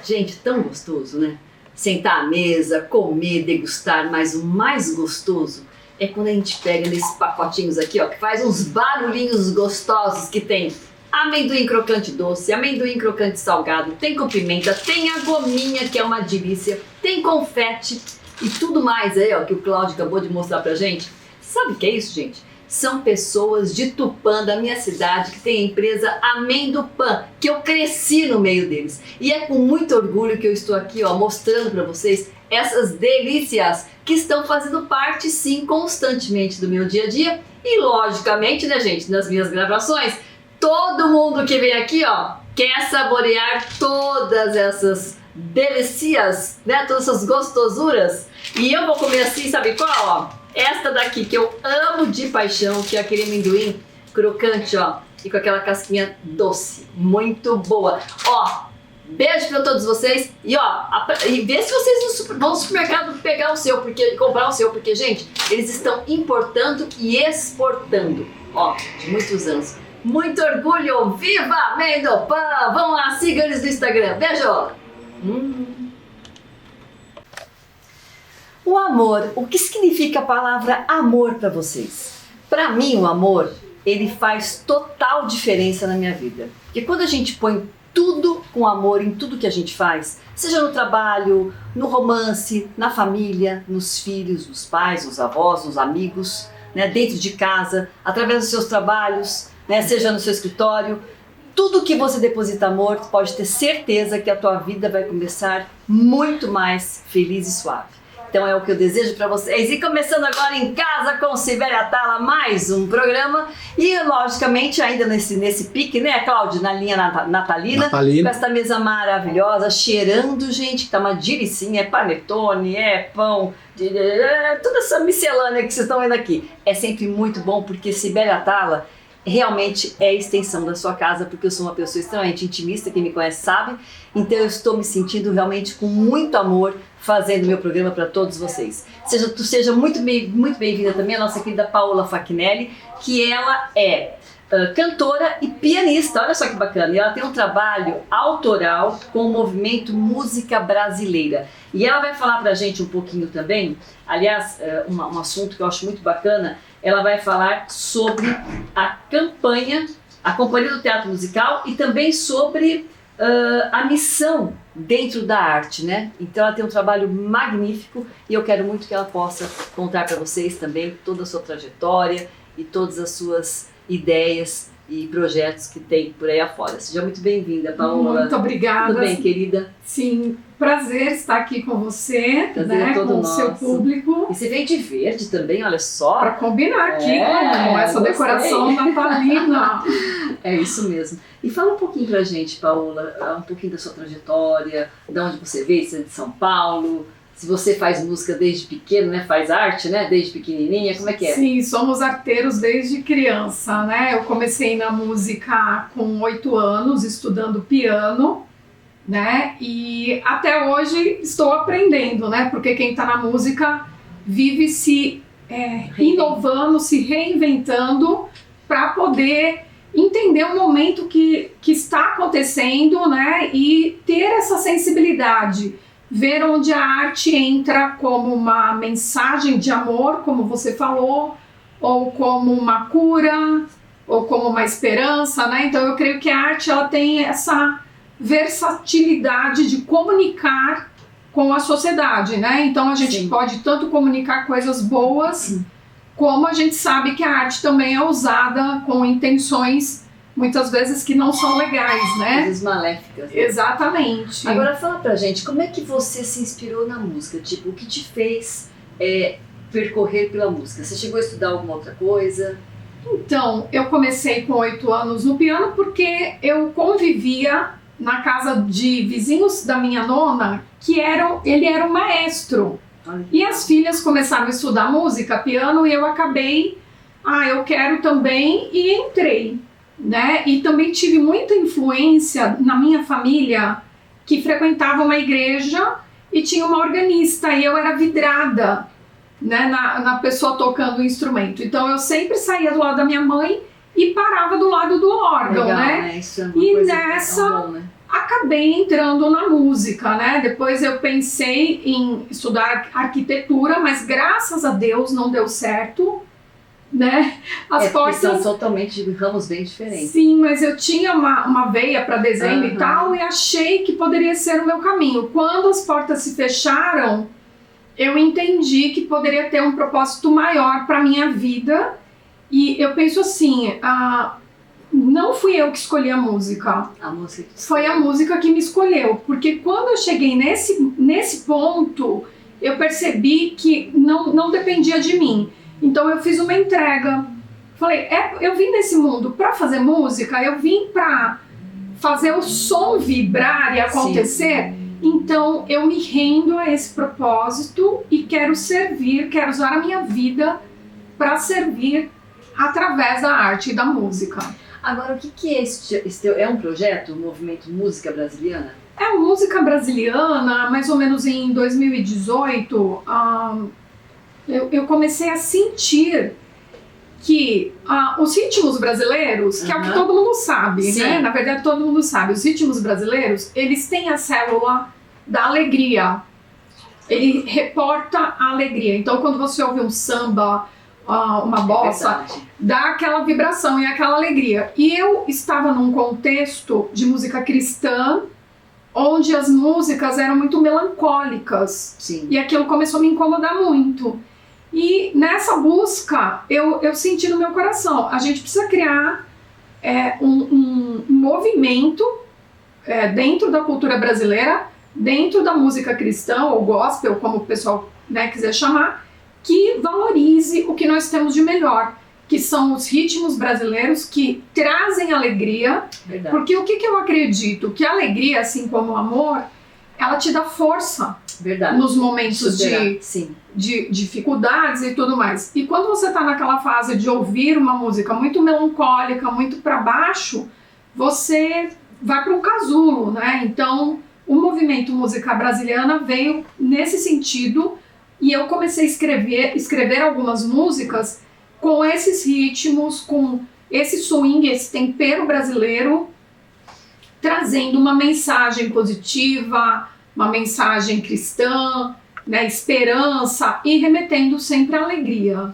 Gente, tão gostoso, né? Sentar à mesa, comer, degustar, mas o mais gostoso é quando a gente pega nesses pacotinhos aqui, ó, que faz uns barulhinhos gostosos que tem amendoim crocante doce, amendoim crocante salgado, tem com pimenta, tem a gominha, que é uma delícia, tem confete e tudo mais aí, ó, que o Cláudio acabou de mostrar pra gente. Sabe o que é isso, gente? São pessoas de Tupã, da minha cidade, que tem a empresa Amendopan, que eu cresci no meio deles. E é com muito orgulho que eu estou aqui, ó, mostrando para vocês essas delícias que estão fazendo parte, sim, constantemente do meu dia a dia. E, logicamente, né, gente, nas minhas gravações, todo mundo que vem aqui, ó, quer saborear todas essas delícias, né, todas essas gostosuras. E eu vou comer assim, sabe qual, ó? Esta daqui que eu amo de paixão, que é aquele amendoim crocante, ó, e com aquela casquinha doce, muito boa. Ó, beijo pra todos vocês e ó, e vê se vocês vão no supermercado pegar o seu, comprar o seu, porque, gente, eles estão importando e exportando, ó, de muitos anos. Muito orgulho, viva Amendopan! Vão lá, sigam eles no Instagram. Beijo! O amor, o que significa a palavra amor para vocês? Para mim, o amor, ele faz total diferença na minha vida. Porque quando a gente põe tudo com amor em tudo que a gente faz, seja no trabalho, no romance, na família, nos filhos, nos pais, nos avós, nos amigos, né, dentro de casa, através dos seus trabalhos, né, seja no seu escritório, tudo que você deposita amor, pode ter certeza que a tua vida vai começar muito mais feliz e suave. Então é o que eu desejo para vocês. E começando agora em casa com Sibeli Atala, mais um programa. E logicamente ainda nesse pique, né, Cláudio, na linha natalina. Com essa mesa maravilhosa, cheirando, gente, que tá uma delicinha. É panetone, é pão, toda essa miscelânea que vocês estão vendo aqui. É sempre muito bom porque Sibeli Atala realmente é a extensão da sua casa, porque eu sou uma pessoa extremamente intimista, quem me conhece sabe. Então eu estou me sentindo realmente com muito amor fazendo meu programa para todos vocês. Seja muito bem-vinda também a nossa querida Paola Fachinelli, que ela é cantora e pianista, olha só que bacana, e ela tem um trabalho autoral com o movimento Música Brasileira. E ela vai falar pra gente um pouquinho também, aliás, um assunto que eu acho muito bacana, ela vai falar sobre a Companhia do Teatro Musical e também sobre a missão dentro da arte, né? Então ela tem um trabalho magnífico e eu quero muito que ela possa contar para vocês também toda a sua trajetória e todas as suas ideias e projetos que tem por aí afora. Seja muito bem-vinda, Paola. Muito obrigada. Tudo bem, querida? Sim, prazer estar aqui com você, prazer né, é todo com o nosso. Seu público. E você veio de verde também, olha só. Para combinar aqui com essa decoração natalina. É isso mesmo. E fala um pouquinho pra gente, Paola, um pouquinho da sua trajetória, de onde você veio, se é de São Paulo, se você faz música desde pequeno, né? Faz arte, né? Desde pequenininha, como é que é? Sim, somos arteiros desde criança, né? Eu comecei na música com 8 anos, estudando piano, né? E até hoje estou aprendendo, né? Porque quem está na música vive se inovando, se reinventando para poder entender o momento que está acontecendo, né? E ter essa sensibilidade. Ver onde a arte entra como uma mensagem de amor, como você falou, ou como uma cura, ou como uma esperança, né? Então eu creio que a arte ela tem essa versatilidade de comunicar com a sociedade, né? Então a gente pode tanto comunicar coisas boas, como a gente sabe que a arte também é usada com intenções muitas vezes que não são legais, né? Coisas maléficas. Né? Exatamente. Agora fala pra gente, como é que você se inspirou na música? Tipo, o que te fez percorrer pela música? Você chegou a estudar alguma outra coisa? Então, eu comecei com 8 anos no piano porque eu convivia na casa de vizinhos da minha nona, ele era um maestro. E as filhas começaram a estudar música, piano, e eu acabei, eu quero também, e entrei. Né? E também tive muita influência na minha família que frequentava uma igreja e tinha uma organista e eu era vidrada, né, na pessoa tocando o instrumento. Então eu sempre saía do lado da minha mãe e parava do lado do órgão. Legal, né? Isso é uma e coisa nessa bom, né? acabei entrando na música, né? Depois eu pensei em estudar arquitetura, mas graças a Deus não deu certo, né? As portas são totalmente de ramos bem diferentes. Sim, mas eu tinha uma veia para desenho e tal, e achei que poderia ser o meu caminho. Quando as portas se fecharam, eu entendi que poderia ter um propósito maior para minha vida. E eu penso assim, não fui eu que escolhi a música. Foi a música que me escolheu. Porque quando eu cheguei nesse ponto, eu percebi que não dependia de mim. Então eu fiz uma entrega. Falei, eu vim nesse mundo para fazer música, eu vim para fazer o som vibrar e acontecer. Sim. Então eu me rendo a esse propósito e quero servir, quero usar a minha vida para servir através da arte e da música. Agora, o que é esse é um projeto, o Movimento Música Brasiliana? É a música brasiliana, mais ou menos em 2018, eu comecei a sentir que os ritmos brasileiros, que é o que todo mundo sabe, né? Na verdade todo mundo sabe, os ritmos brasileiros, eles têm a célula da alegria. Ele reporta a alegria. Então quando você ouve um samba, uma bossa, dá aquela vibração e aquela alegria. E eu estava num contexto de música cristã, onde as músicas eram muito melancólicas. Sim. E aquilo começou a me incomodar muito. E nessa busca, eu senti no meu coração, a gente precisa criar um movimento dentro da cultura brasileira, dentro da música cristã, ou gospel, como o pessoal quiser chamar, que valorize o que nós temos de melhor, que são os ritmos brasileiros que trazem alegria. Verdade. Porque o que eu acredito? Que a alegria, assim como o amor, ela te dá força. Verdade. Nos momentos Sim. de dificuldades e tudo mais. E quando você está naquela fase de ouvir uma música muito melancólica, muito para baixo, você vai para um casulo, né? Então, o movimento Música Brasiliana veio nesse sentido e eu comecei a escrever algumas músicas com esses ritmos, com esse swing, esse tempero brasileiro, trazendo uma mensagem positiva, uma mensagem cristã, né, esperança e remetendo sempre à alegria.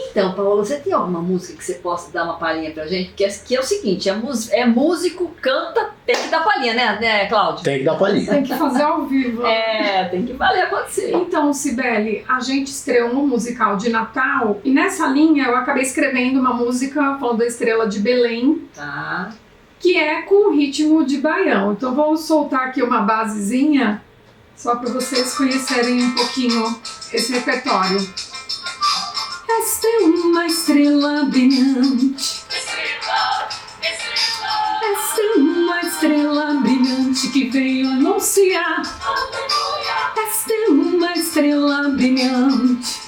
Então, Paola, você tem alguma música que você possa dar uma palhinha pra gente? Que é o seguinte, é músico, canta, tem que dar palhinha, né, Cláudio? Tem que dar palhinha. Tem que fazer ao vivo. Tem que valer acontecer. Então, Cibele, a gente estreou um musical de Natal e nessa linha eu acabei escrevendo uma música falando da Estrela de Belém. Tá. Que é com o ritmo de baião. Então vamos soltar aqui uma basezinha, só para vocês conhecerem um pouquinho esse repertório. Esta é uma estrela brilhante. Esta é uma estrela brilhante que veio anunciar. Esta é uma estrela brilhante.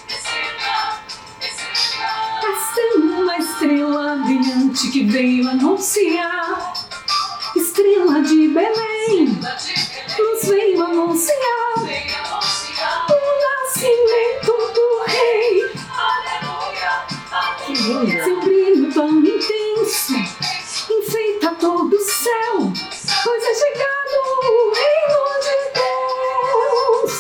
Esta é uma estrela brilhante que veio anunciar. Estrela de Belém, nos veio anunciar o nascimento do Rei. Que linda. Seu brilho tão intenso enfeita todo o céu, pois é chegado o reino de Deus.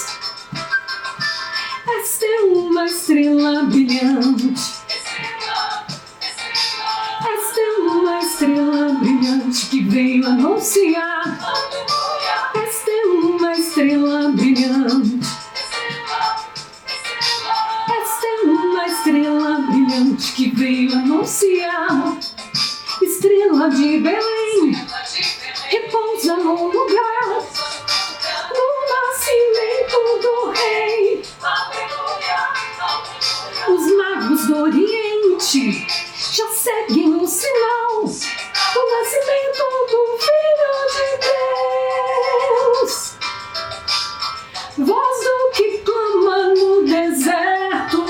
Esta é uma estrela brilhante. Esta é uma estrela brilhante que veio anunciar. Esta é uma estrela brilhante. Esta é uma estrela brilhante que veio anunciar. Estrela de Belém, repousa no lugar do nascimento do Rei. Os magos do Oriente já seguem o sinal do nascimento do Filho de Deus. Voz do que clama no deserto,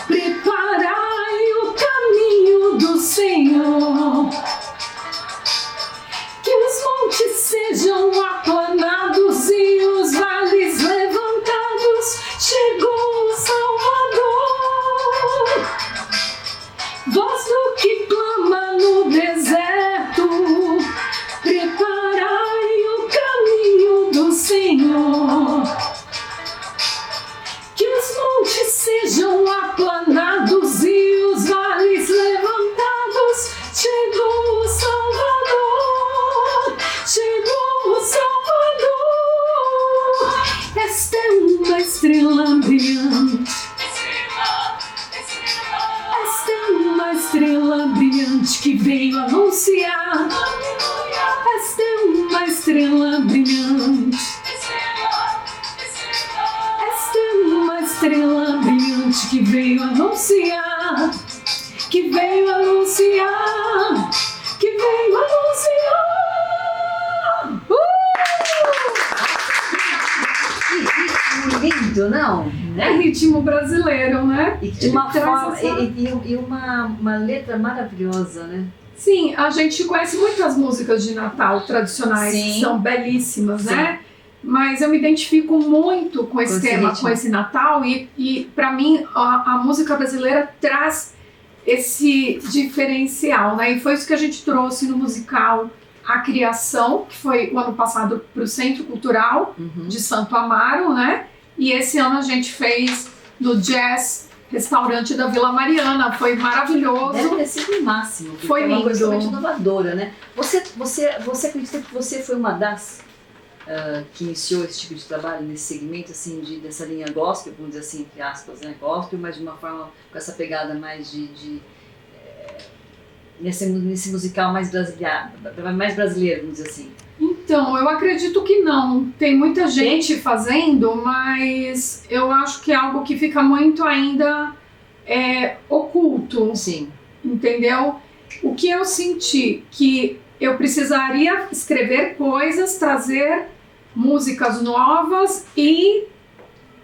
preparai o caminho do Senhor. Que os montes sejam aplanados e os vales levantados. Chegou o Salvador. Voz do que clama no deserto, preparai é uma estrela brilhante. Esta é uma estrela brilhante que veio anunciar, que veio anunciar, que veio anunciar. Que lindo, não? É ritmo brasileiro, né? E de uma forma, e uma letra maravilhosa, né? Sim, a gente conhece muitas músicas de Natal tradicionais, Sim. que são belíssimas, Sim. né? Mas eu me identifico muito com esse tema, ritmo. com esse Natal, e para mim a música brasileira traz esse diferencial, né? E foi isso que a gente trouxe no musical A Criação, que foi o ano passado para o Centro Cultural de Santo Amaro, né? E esse ano a gente fez no Jazz Restaurante da Vila Mariana, foi maravilhoso. Deve ter sido o máximo, porque Foi é uma coisa lindo. muito inovadora, né? Você acredita que você foi uma das que iniciou esse tipo de trabalho nesse segmento, assim, dessa linha gospel, vamos dizer assim, entre aspas, né? Gospel, mas de uma forma com essa pegada mais nesse musical mais brasileiro, vamos dizer assim. Então, eu acredito que não. Tem muita gente fazendo, mas eu acho que é algo que fica muito ainda oculto, Sim. entendeu? O que eu senti que eu precisaria escrever coisas, trazer músicas novas e,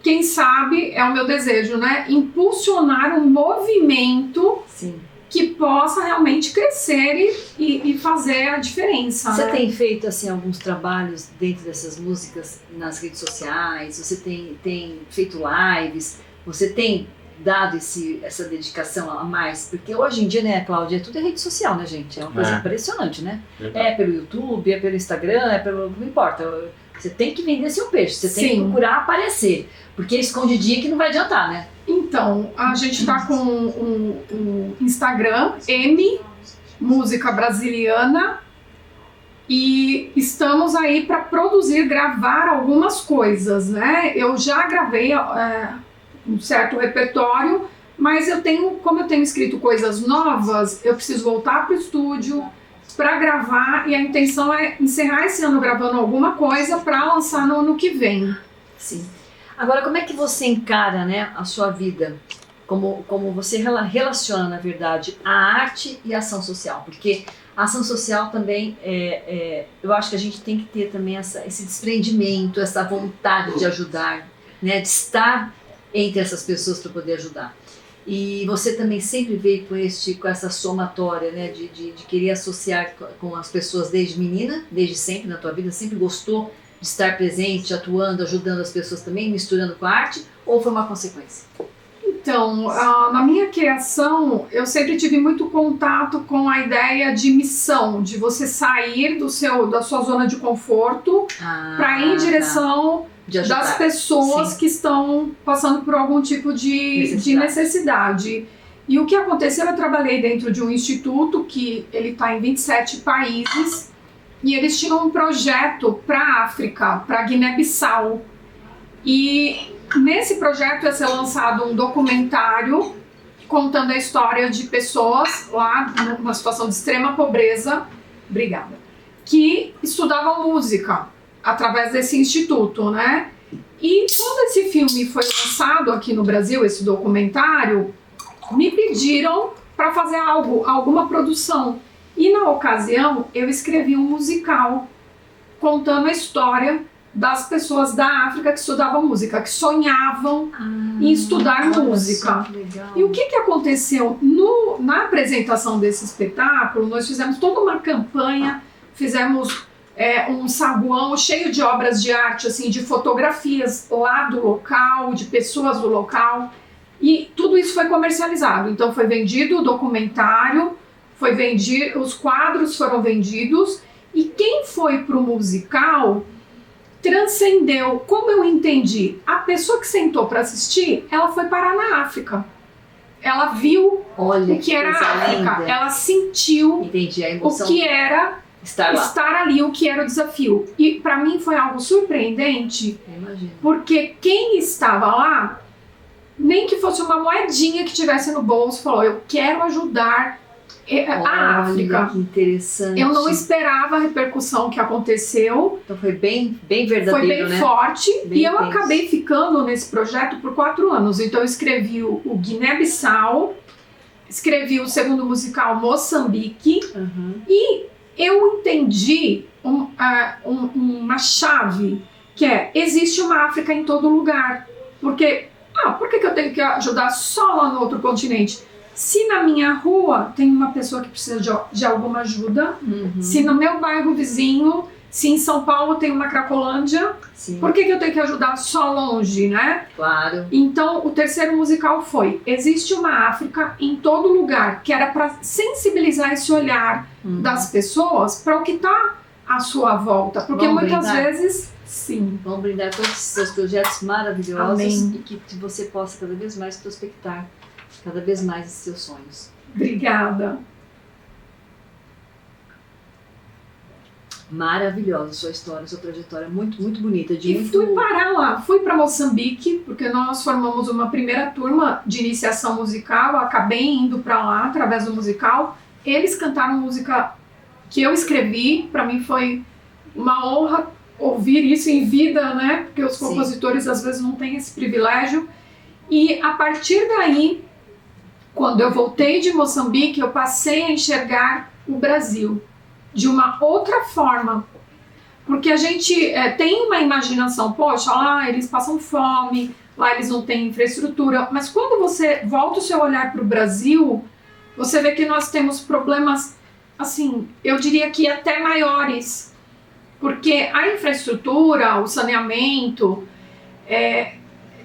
quem sabe, é o meu desejo, né? Impulsionar um movimento Sim. que possa realmente crescer e fazer a diferença. Você né? tem feito assim alguns trabalhos dentro dessas músicas nas redes sociais? Você tem feito lives? Você tem dado essa dedicação a mais? Porque hoje em dia, né, Cláudia, tudo é rede social, né, gente? É uma coisa impressionante, né? É pelo YouTube, é pelo Instagram, não importa. Você tem que vender seu peixe, você tem que procurar aparecer. Porque escondidinho que não vai adiantar, né? Então, a gente tá com um Instagram, Música Brasiliana, e estamos aí para gravar algumas coisas, né? Eu já gravei um certo repertório, mas como eu tenho escrito coisas novas, eu preciso voltar pro estúdio para gravar, e a intenção é encerrar esse ano gravando alguma coisa para lançar no ano que vem. Sim. Agora, como é que você encara, né, a sua vida? Como você relaciona, na verdade, a arte e a ação social? Porque a ação social também, eu acho que a gente tem que ter também esse desprendimento, essa vontade de ajudar, né, de estar entre essas pessoas para poder ajudar. E você também sempre veio com essa somatória, né, de querer associar com as pessoas desde menina, desde sempre na tua vida, sempre gostou de estar presente, atuando, ajudando as pessoas também, misturando com a arte, ou foi uma consequência? Então, na minha criação, eu sempre tive muito contato com a ideia de missão, de você sair da sua zona de conforto para ir em direção das pessoas que estão passando por algum tipo de necessidade. E o que aconteceu, eu trabalhei dentro de um instituto que ele está em 27 países, e eles tinham um projeto para a África, para Guiné-Bissau. E nesse projeto ia ser lançado um documentário contando a história de pessoas lá numa situação de extrema pobreza, que estudavam música através desse instituto, né? E quando esse filme foi lançado aqui no Brasil, esse documentário, me pediram para fazer alguma produção. E na ocasião eu escrevi um musical contando a história das pessoas da África que estudavam música, que sonhavam em estudar música. E o que aconteceu? Na apresentação desse espetáculo, nós fizemos toda uma campanha, fizemos um saguão cheio de obras de arte, assim, de fotografias lá do local, de pessoas do local, e tudo isso foi comercializado. Então foi vendido o documentário, os quadros foram vendidos, e quem foi pro musical transcendeu. Como eu entendi, a pessoa que sentou para assistir, ela foi parar na África. Ela viu o que era a África, ela sentiu o que era estar ali, o que era o desafio. E para mim foi algo surpreendente, porque quem estava lá, nem que fosse uma moedinha que tivesse no bolso, falou: eu quero ajudar A África. Que interessante. Eu não esperava a repercussão que aconteceu. Então foi bem verdadeiro, foi bem né? forte. Bem e eu intenso. acabei ficando nesse projeto por 4 anos. Então eu escrevi o Guiné-Bissau, escrevi o segundo musical Moçambique. E eu entendi uma chave, que existe uma África em todo lugar. Porque, por que eu tenho que ajudar só lá no outro continente? Se na minha rua tem uma pessoa que precisa de alguma ajuda, se no meu bairro vizinho, se em São Paulo tem uma Cracolândia, por que eu tenho que ajudar só longe, né? Claro. Então, o terceiro musical foi: existe uma África em todo lugar, que era para sensibilizar esse olhar das pessoas para o que está à sua volta. Porque muitas vezes, sim. Vamos brindar todos os seus projetos maravilhosos. Amém. E que você possa cada vez mais prospectar cada vez mais esses seus sonhos. Obrigada. Maravilhosa sua história, sua trajetória, muito bonita. Fui parar lá, fui para Moçambique, porque nós formamos uma primeira turma de iniciação musical, eu acabei indo para lá através do musical. Eles cantaram música que eu escrevi, para mim foi uma honra ouvir isso em vida, né? Porque os compositores às vezes não têm esse privilégio. E a partir daí, quando eu voltei de Moçambique, eu passei a enxergar o Brasil de uma outra forma. Porque a gente tem uma imaginação, poxa, lá eles passam fome, lá eles não têm infraestrutura, mas quando você volta o seu olhar para o Brasil, você vê que nós temos problemas, assim, eu diria que até maiores. Porque a infraestrutura, o saneamento,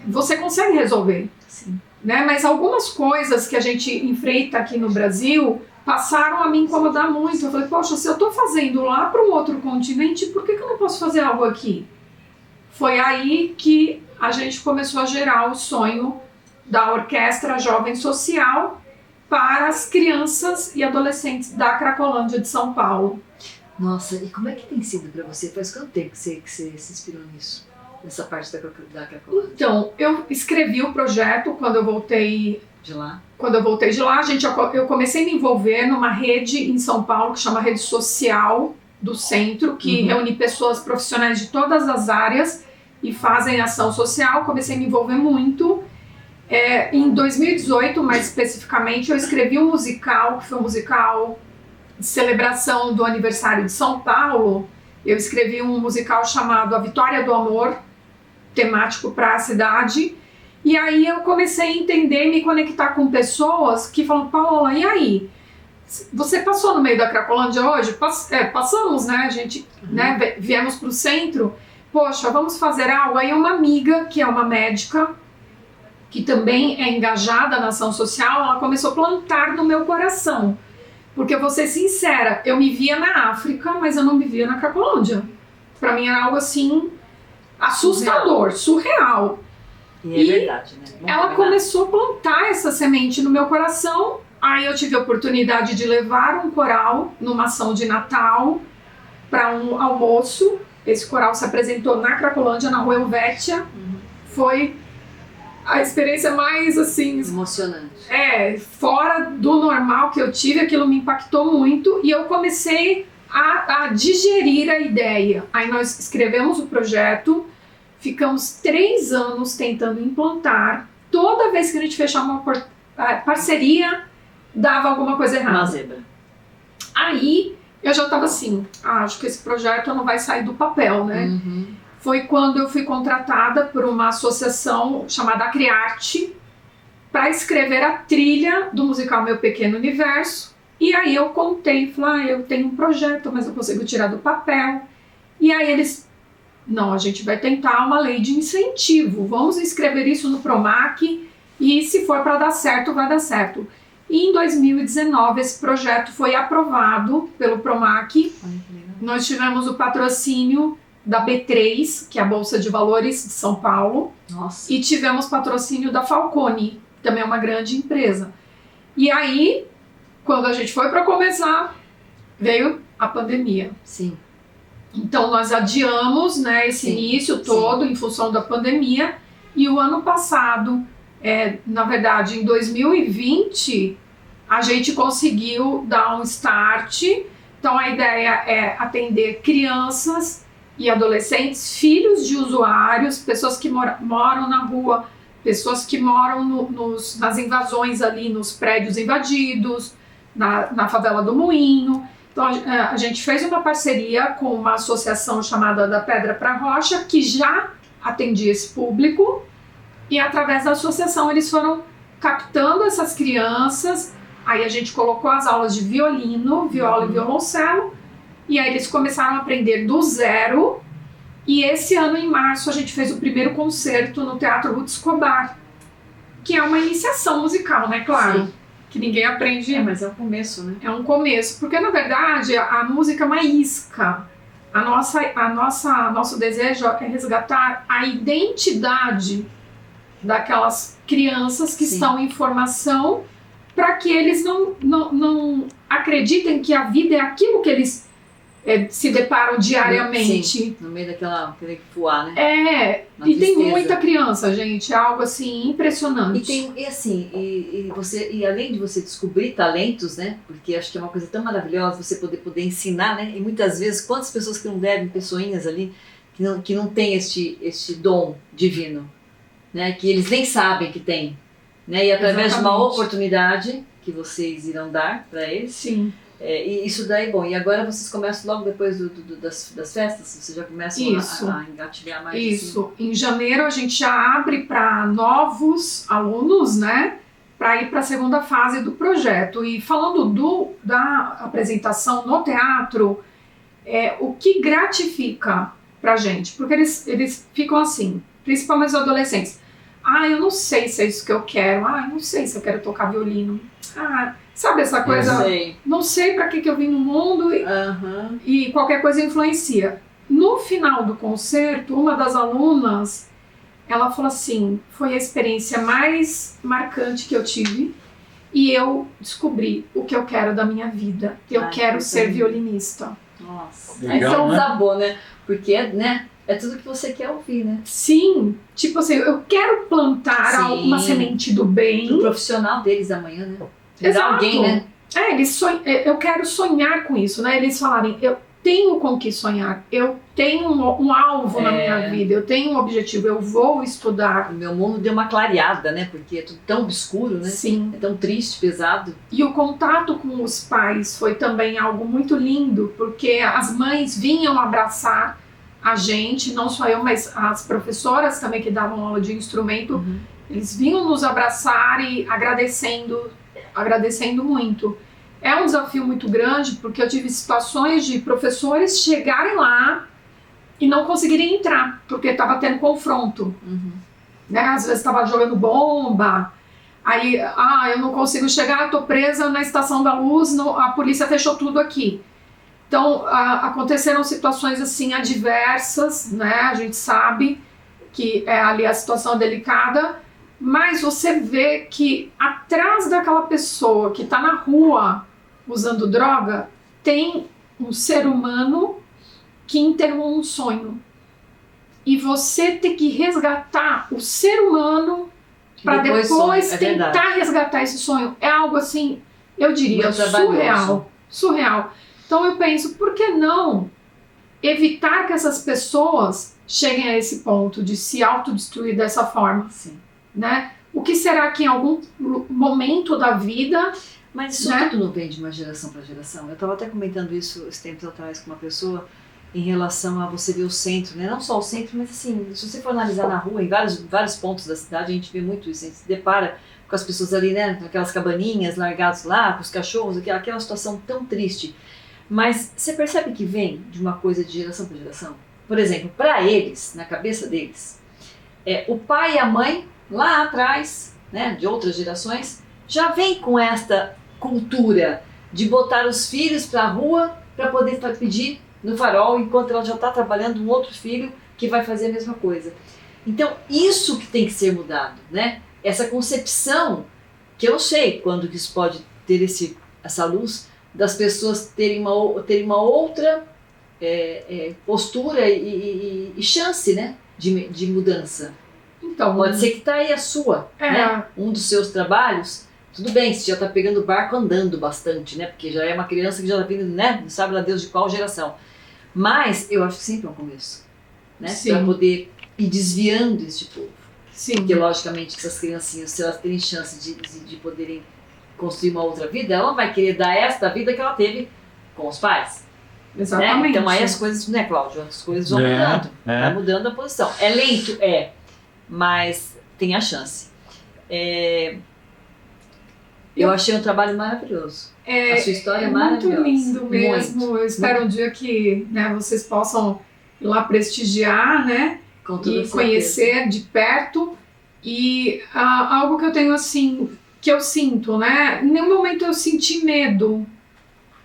você consegue resolver. Sim. Né? Mas algumas coisas que a gente enfrenta aqui no Brasil passaram a me incomodar muito. Eu falei, poxa, se eu estou fazendo lá para um outro continente, por que eu não posso fazer algo aqui? Foi aí que a gente começou a gerar o sonho da Orquestra Jovem Social para as crianças e adolescentes da Cracolândia de São Paulo. Nossa, e como é que tem sido para você? Faz quanto tempo que você se inspirou nisso? Nessa parte da Cracolândia? Então, eu escrevi o projeto quando eu voltei de lá. Quando eu voltei de lá, eu comecei a me envolver numa rede em São Paulo que chama Rede Social do Centro, que reúne pessoas profissionais de todas as áreas e fazem ação social. Comecei a me envolver muito. Em 2018, mais especificamente, eu escrevi um musical, que foi um musical de celebração do aniversário de São Paulo. Eu escrevi um musical chamado A Vitória do Amor, temático para a cidade. E aí eu comecei a entender e me conectar com pessoas que falam, Paola, e aí? Você passou no meio da Cracolândia hoje? Passamos, né? A gente viemos para o centro. Poxa, vamos fazer algo. Aí uma amiga, que é uma médica, que também é engajada na ação social, ela começou a plantar no meu coração. Porque eu vou ser sincera, eu me via na África, mas eu não me via na Cracolândia. Para mim era algo assim, assustador, surreal. E é verdade, né? Ela começou a plantar essa semente no meu coração. Aí eu tive a oportunidade de levar um coral numa ação de Natal para um almoço. Esse coral se apresentou na Cracolândia, na Rua Helvétia. Foi a experiência mais, assim... emocionante. Fora do normal que eu tive, aquilo me impactou muito. E eu comecei a digerir a ideia. Aí nós escrevemos o projeto. Ficamos 3 anos tentando implantar. Toda vez que a gente fechava uma parceria, dava alguma coisa errada. Uma zebra. Aí eu já estava assim, acho que esse projeto não vai sair do papel, né? Foi quando eu fui contratada por uma associação chamada Criarte para escrever a trilha do musical Meu Pequeno Universo. E aí eu contei, falei, eu tenho um projeto, mas eu consigo tirar do papel. E aí eles... Não, a gente vai tentar uma lei de incentivo. Vamos escrever isso no PROMAC e se for para dar certo, vai dar certo. E em 2019 esse projeto foi aprovado pelo PROMAC. Nós tivemos o patrocínio da B3, que é a Bolsa de Valores de São Paulo. Nossa. E tivemos patrocínio da Falcone, que também é uma grande empresa. E aí, quando a gente foi para começar, veio a pandemia. Sim. Então nós adiamos, né, esse início todo em função da pandemia. E o ano passado, na verdade em 2020, a gente conseguiu dar um start. Então a ideia é atender crianças e adolescentes, filhos de usuários, pessoas que moram na rua, pessoas que moram nas invasões ali, nos prédios invadidos, na favela do Moinho. Então a gente fez uma parceria com uma associação chamada Da Pedra para Rocha, que já atendia esse público, e através da associação eles foram captando essas crianças. Aí a gente colocou as aulas de violino, viola e violoncelo, e aí eles começaram a aprender do zero. E esse ano, em março, a gente fez o primeiro concerto no Teatro Ruth Escobar, que é uma iniciação musical, né? Claro, Sim. que ninguém aprende. Mas é um começo, né? É um começo, porque na verdade a música é uma isca. Nosso desejo é resgatar a identidade daquelas crianças que Sim. estão em formação, para que eles não acreditem que a vida é aquilo que eles se deparam diariamente. Sim, no meio daquele fuá, né? Uma E tem tristeza. muita criança, gente, é algo assim impressionante. E além de você descobrir talentos, né? Porque acho que é uma coisa tão maravilhosa você poder ensinar, né? E muitas vezes, quantas pessoas que não devem, pessoinhas ali, que não tem este dom divino, né? Que eles nem sabem que tem. Né? E através de uma Exatamente. oportunidade que vocês irão dar para eles, Sim. e isso daí, bom, e agora vocês começam logo depois das festas, vocês já começam a engatilhar mais? Isso, em janeiro a gente já abre para novos alunos, né, para ir para a segunda fase do projeto. E falando da apresentação no teatro, o que gratifica pra gente, porque eles ficam assim, principalmente os adolescentes. Eu não sei se é isso que eu quero. Eu não sei se eu quero tocar violino. Sabe essa coisa? Não sei para que eu vim no mundo e qualquer coisa influencia. No final do concerto, uma das alunas, ela falou assim, foi a experiência mais marcante que eu tive e eu descobri o que eu quero da minha vida. Eu quero ser violinista. Nossa, legal, aí você né? desabou, né? Porque, né? É tudo que você quer ouvir, né? Sim, tipo assim, eu quero plantar uma semente do bem. O profissional deles amanhã, né? Exato. Alguém, né? Eu quero sonhar com isso, né? Eles falarem, eu tenho com que sonhar, eu tenho um alvo na minha vida, eu tenho um objetivo, eu vou estudar. O meu mundo deu uma clareada, né? Porque é tudo tão obscuro, né? Sim. É tão triste, pesado. E o contato com os pais foi também algo muito lindo, porque as mães vinham abraçar a gente, não só eu, mas as professoras também que davam aula de instrumento, eles vinham nos abraçar e agradecendo muito. É um desafio muito grande, porque eu tive situações de professores chegarem lá e não conseguirem entrar, porque estava tendo confronto. Né? Às vezes estava jogando bomba, aí, eu não consigo chegar, estou presa na estação da luz, a polícia fechou tudo aqui. Então, aconteceram situações assim adversas, né? A gente sabe que ali a situação é delicada, mas você vê que atrás daquela pessoa que está na rua usando droga, tem um ser humano que enterrou um sonho. E você tem que resgatar o ser humano para depois tentar resgatar esse sonho. É algo assim, eu diria, surreal. Então eu penso, por que não evitar que essas pessoas cheguem a esse ponto de se autodestruir dessa forma? Sim. Né? O que será que em algum momento da vida... Mas isso tudo não vem de uma geração para geração. Eu estava até comentando isso esses tempos atrás com uma pessoa em relação a você ver o centro, né? Não só o centro, mas assim, se você for analisar na rua, em vários pontos da cidade, a gente vê muito isso. A gente se depara com as pessoas ali, né? Aquelas cabaninhas largadas lá, com os cachorros, aquela situação tão triste. Mas você percebe que vem de uma coisa de geração para geração? Por exemplo, para eles, na cabeça deles, o pai e a mãe, lá atrás, né, de outras gerações, já vem com esta cultura de botar os filhos para a rua para poder pedir no farol, enquanto ela já está trabalhando um outro filho que vai fazer a mesma coisa. Então, isso que tem que ser mudado, né? Essa concepção, que eu não sei quando que isso pode ter essa luz, das pessoas terem uma outra postura e chance, né, de mudança. Então, pode ser que está aí a sua, né? Um dos seus trabalhos Tudo bem, você já tá pegando o barco andando bastante, né? Porque já é uma criança que já tá vindo, né? Não sabe lá Deus de qual geração. Mas eu acho que sempre é um começo, né? Para poder ir desviando esse povo. Sim. Porque, logicamente, essas criancinhas, se elas terem chance de poderem construir uma outra vida, ela vai querer dar esta vida que ela teve com os pais. Exatamente. Né? Então aí as coisas, né, Cláudio? As coisas vão mudando. Vai mudando a posição. É lento? É. Mas tem a chance. Eu achei um trabalho maravilhoso. A sua história é maravilhosa. Muito lindo mesmo. Muito. Eu espero um dia que, né, vocês possam ir lá prestigiar, né? E conhecer de perto. E algo que eu tenho assim, que eu sinto, né? Em nenhum momento eu senti medo.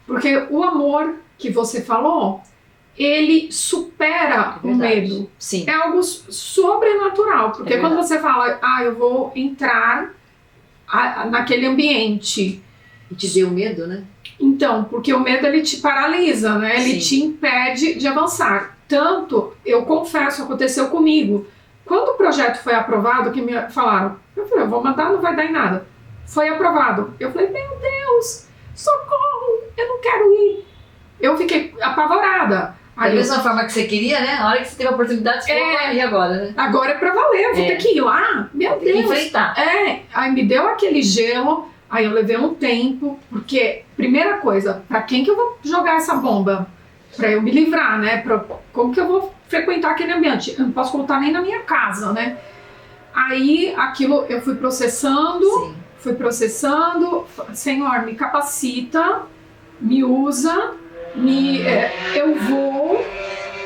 Porque o amor que você falou, ele supera o medo. Sim. É algo sobrenatural. Porque quando você fala, eu vou entrar naquele ambiente. E te deu medo, né? Então, porque o medo ele te paralisa, né? Ele te impede de avançar. Tanto, eu confesso, aconteceu comigo. Quando o projeto foi aprovado, que me falaram, eu falei, eu vou mandar, não vai dar em nada. Foi aprovado. Eu falei, meu Deus, socorro, eu não quero ir. Eu fiquei apavorada. Da mesma forma que você queria, né? A hora que você teve a oportunidade, você falou, e agora, né? Agora é pra valer, eu vou ter que ir lá. Meu Deus. Tem que enfrentar. Aí me deu aquele gelo, aí eu levei um tempo, porque, primeira coisa, pra quem que eu vou jogar essa bomba? Pra eu me livrar, né? Como que eu vou frequentar aquele ambiente? Eu não posso contar nem na minha casa, né? Aí, aquilo, eu fui processando, Senhor, me capacita, me usa, eu vou,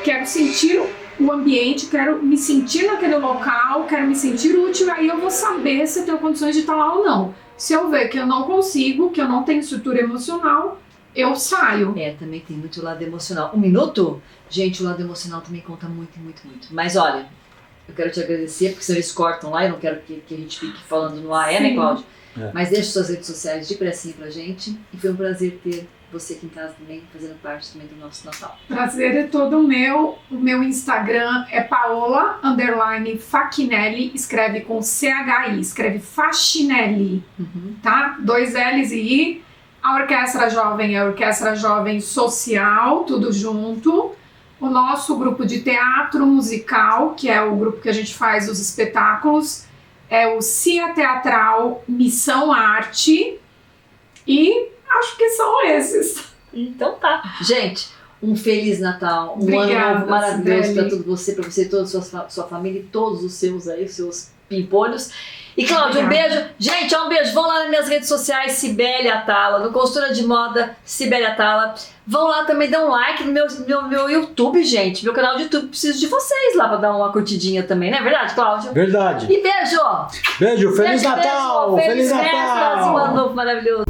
quero sentir o ambiente, quero me sentir naquele local, quero me sentir útil, aí eu vou saber se eu tenho condições de estar lá ou não. Se eu ver que eu não consigo, que eu não tenho estrutura emocional, eu saio. Também tem muito lado emocional. Um minuto? Gente, o lado emocional também conta muito, muito, muito. Mas olha, eu quero te agradecer, porque senão eles cortam lá, eu não quero que a gente fique falando no ar, né, Cláudio? Mas deixa suas redes sociais de precinho pra gente. E foi um prazer ter você aqui em casa também, fazendo parte também do nosso Natal. Prazer é todo meu. O meu Instagram é Paola_Facinelli, escreve com CHI, escreve Facinelli, tá? 2 L's e I. A Orquestra Jovem é a Orquestra Jovem Social, tudo junto. O nosso grupo de teatro musical, que é o grupo que a gente faz os espetáculos, é o CIA Teatral Missão Arte. E acho que são esses. Então tá. Gente, um Feliz Natal, um ano novo maravilhoso para você e toda a sua família e todos os seus aí, seus pimpolhos. E Cláudio, um beijo. Gente, um beijo. Vão lá nas minhas redes sociais, Cibele Atala, no Consultora de Moda, Cibele Atala. Vão lá também, dá um like no meu YouTube, gente. Meu canal de YouTube, preciso de vocês lá pra dar uma curtidinha também, não é verdade, Cláudio? Verdade. E beijo! Beijo, Feliz Natal! Feliz Natal! Um ano novo maravilhoso!